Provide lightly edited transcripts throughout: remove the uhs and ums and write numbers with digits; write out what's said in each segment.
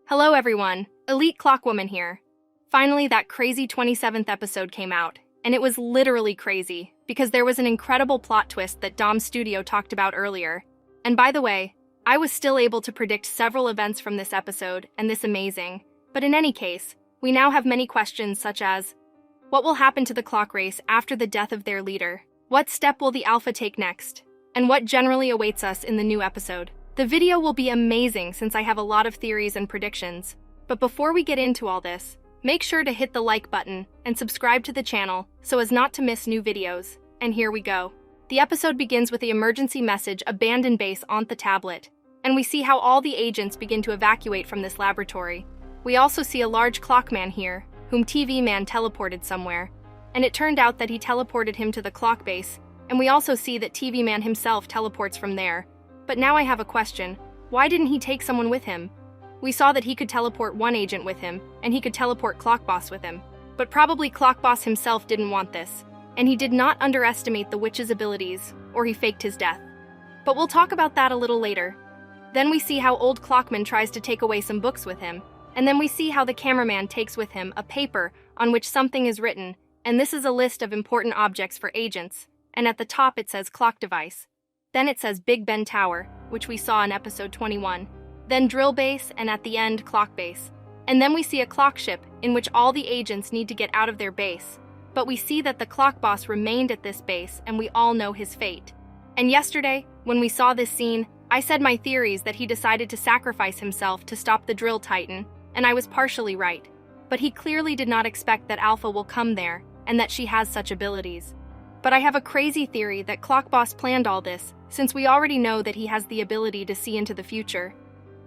Hello everyone, Elite Clockwoman here. Finally, that crazy 27th episode came out, and it was literally crazy, because there was an incredible plot twist that Dom Studio talked about earlier. And by the way, I was still able to predict several events from this episode, and this amazing. But in any case, we now have many questions such as, what will happen to the clock race after the death of their leader? What step will the Alpha take next? And what generally awaits us in the new episode? The video will be amazing since I have a lot of theories and predictions. But before we get into all this, make sure to hit the like button and subscribe to the channel so as not to miss new videos. And here we go. The episode begins with the emergency message "Abandon base on the tablet," and we see how all the agents begin to evacuate from this laboratory. We also see a large clockman here, whom TV Man teleported somewhere, and it turned out that he teleported him to the clock base, and we also see that TV Man himself teleports from there. But now I have a question. Why didn't he take someone with him? We saw that he could teleport one agent with him, and he could teleport Clock Boss with him. But probably Clock Boss himself didn't want this, and he did not underestimate the witch's abilities, or he faked his death. But we'll talk about that a little later. Then we see how Old Clockman tries to take away some books with him, and then we see how the cameraman takes with him a paper on which something is written, and this is a list of important objects for agents, and at the top it says Clock Device. Then it says Big Ben Tower, which we saw in episode 21. Then Drill Base, and at the end, Clock Base. And then we see a clock ship in which all the agents need to get out of their base. But we see that the Clock Boss remained at this base, and we all know his fate. And yesterday, when we saw this scene, I said my theories that he decided to sacrifice himself to stop the Drill Titan, and I was partially right. But he clearly did not expect that Alpha will come there, and that she has such abilities. But I have a crazy theory that Clock Boss planned all this, since we already know that he has the ability to see into the future.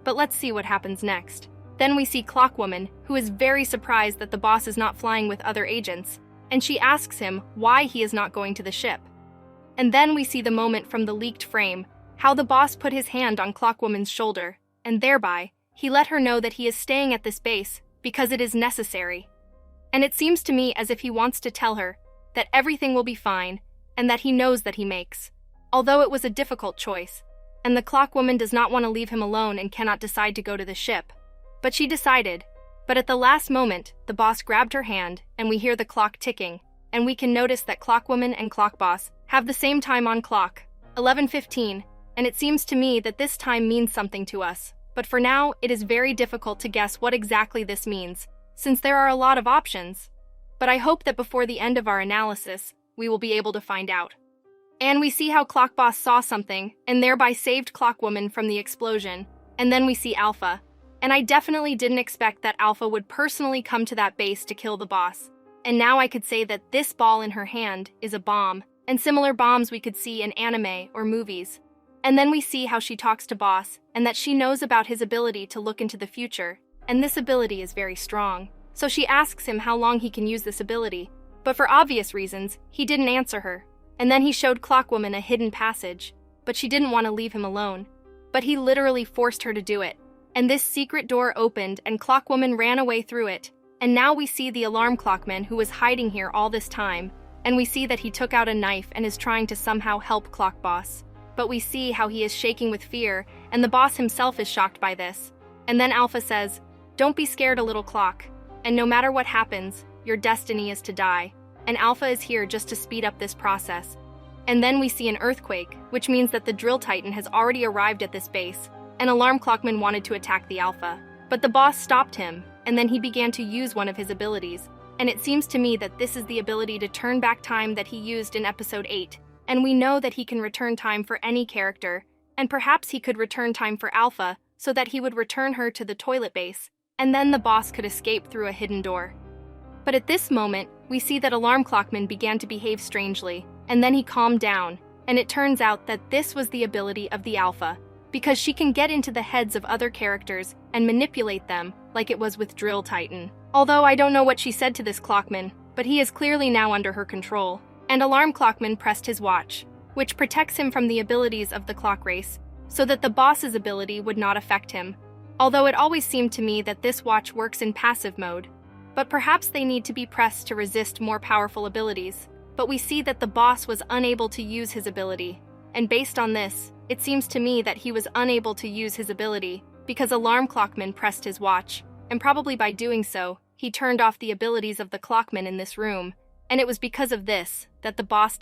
But let's see what happens next. Then we see Clockwoman, who is very surprised that the boss is not flying with other agents, and she asks him why he is not going to the ship. And then we see the moment from the leaked frame, how the boss put his hand on Clockwoman's shoulder, and thereby, he let her know that he is staying at this base because it is necessary. And it seems to me as if he wants to tell her that everything will be fine, and that he knows that he makes. Although it was a difficult choice, and the Clockwoman does not want to leave him alone and cannot decide to go to the ship. But she decided. But at the last moment, the boss grabbed her hand, and we hear the clock ticking, and we can notice that Clockwoman and Clock Boss have the same time on clock, 11:15, and it seems to me that this time means something to us. But for now, it is very difficult to guess what exactly this means, since there are a lot of options. But I hope that before the end of our analysis, we will be able to find out. And we see how Clock Boss saw something, and thereby saved Clockwoman from the explosion. And then we see Alpha. And I definitely didn't expect that Alpha would personally come to that base to kill the boss. And now I could say that this ball in her hand is a bomb, and similar bombs we could see in anime or movies. And then we see how she talks to Boss, and that she knows about his ability to look into the future, and this ability is very strong. So she asks him how long he can use this ability, but for obvious reasons, he didn't answer her. And then he showed Clockwoman a hidden passage, but she didn't want to leave him alone. But he literally forced her to do it. And this secret door opened and Clockwoman ran away through it. And now we see the alarm clockman who was hiding here all this time, and we see that he took out a knife and is trying to somehow help Clock Boss. But we see how he is shaking with fear, and the boss himself is shocked by this. And then Alpha says, "Don't be scared, a little clock. And no matter what happens, your destiny is to die." And Alpha is here just to speed up this process. And then we see an earthquake, which means that the Drill Titan has already arrived at this base, and Alarm Clockman wanted to attack the Alpha. But the boss stopped him, and then he began to use one of his abilities. And it seems to me that this is the ability to turn back time that he used in episode 8. And we know that he can return time for any character, and perhaps he could return time for Alpha, so that he would return her to the toilet base, and then the boss could escape through a hidden door. But at this moment, we see that Alarm Clockman began to behave strangely, and then he calmed down, and it turns out that this was the ability of the Alpha, because she can get into the heads of other characters and manipulate them, like it was with Drill Titan. Although I don't know what she said to this Clockman, but he is clearly now under her control. And Alarm Clockman pressed his watch, which protects him from the abilities of the clock race, so that the boss's ability would not affect him. Although it always seemed to me that this watch works in passive mode. But perhaps they need to be pressed to resist more powerful abilities. But we see that the boss was unable to use his ability. And based on this, it seems to me that he was unable to use his ability, because Alarm Clockman pressed his watch, and probably by doing so, he turned off the abilities of the clockman in this room. And it was because of this that the boss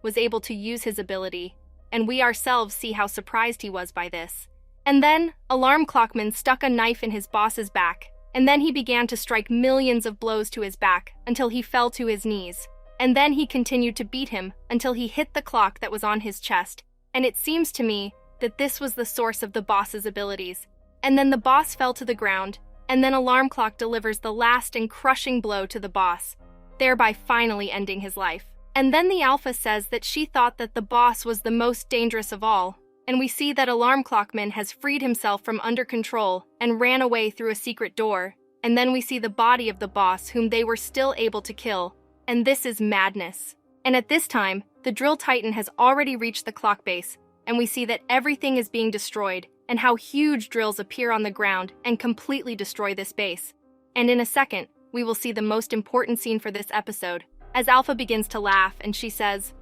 was able to use his ability, and we ourselves see how surprised he was by this. And then, Alarm Clockman stuck a knife in his boss's back, and then he began to strike millions of blows to his back until he fell to his knees. And then he continued to beat him until he hit the clock that was on his chest. And it seems to me that this was the source of the boss's abilities. And then the boss fell to the ground, and then Alarm Clock delivers the last and crushing blow to the boss, thereby finally ending his life. And then the Alpha says that she thought that the boss was the most dangerous of all, and we see that Alarm Clockman has freed himself from under control and ran away through a secret door, and then we see the body of the boss whom they were still able to kill, and this is madness. And at this time, the Drill Titan has already reached the clock base, and we see that everything is being destroyed, and how huge drills appear on the ground and completely destroy this base. And in a second, we will see the most important scene for this episode, as Alpha begins to laugh and she says,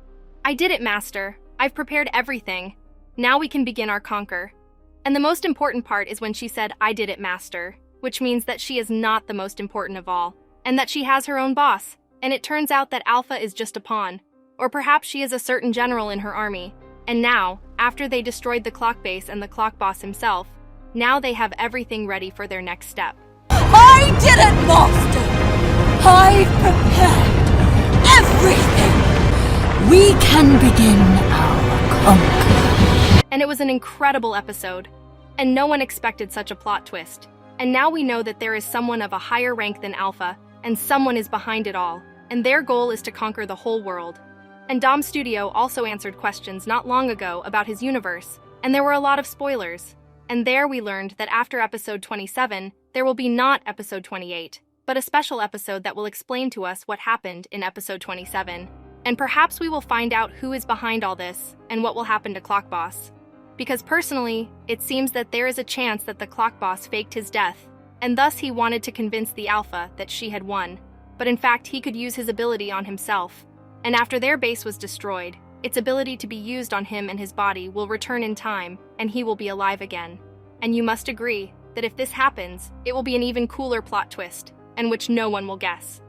"I did it, Master. I've prepared everything. Now we can begin our conquer." And the most important part is when she said, "I did it, Master," which means that she is not the most important of all, and that she has her own boss. And it turns out that Alpha is just a pawn, or perhaps she is a certain general in her army. And now, after they destroyed the clock base and the clock boss himself, now they have everything ready for their next step. I did it, Master! I've prepared everything! We can begin our conquer. And it was an incredible episode, and no one expected such a plot twist. And now we know that there is someone of a higher rank than Alpha, and someone is behind it all, and their goal is to conquer the whole world. And Dom Studio also answered questions not long ago about his universe, and there were a lot of spoilers. And there we learned that after episode 27, there will be not episode 28, but a special episode that will explain to us what happened in episode 27. And perhaps we will find out who is behind all this and what will happen to Clock Boss. Because personally, it seems that there is a chance that the Clock Boss faked his death, and thus he wanted to convince the Alpha that she had won. But in fact, he could use his ability on himself. And after their base was destroyed, its ability to be used on him and his body will return in time, and he will be alive again. And you must agree that if this happens, it will be an even cooler plot twist, and which no one will guess.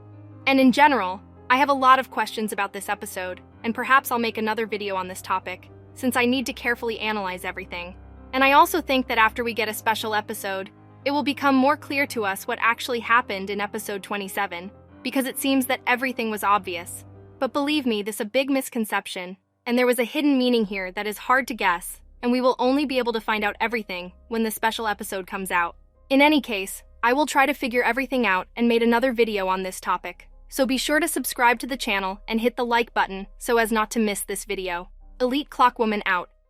And in general, I have a lot of questions about this episode, and perhaps I'll make another video on this topic, since I need to carefully analyze everything. And I also think that after we get a special episode, it will become more clear to us what actually happened in episode 27, because it seems that everything was obvious. But believe me, this is a big misconception, and there was a hidden meaning here that is hard to guess, and we will only be able to find out everything when the special episode comes out. In any case, I will try to figure everything out and made another video on this topic. So be sure to subscribe to the channel and hit the like button so as not to miss this video. Elite Clockwoman out.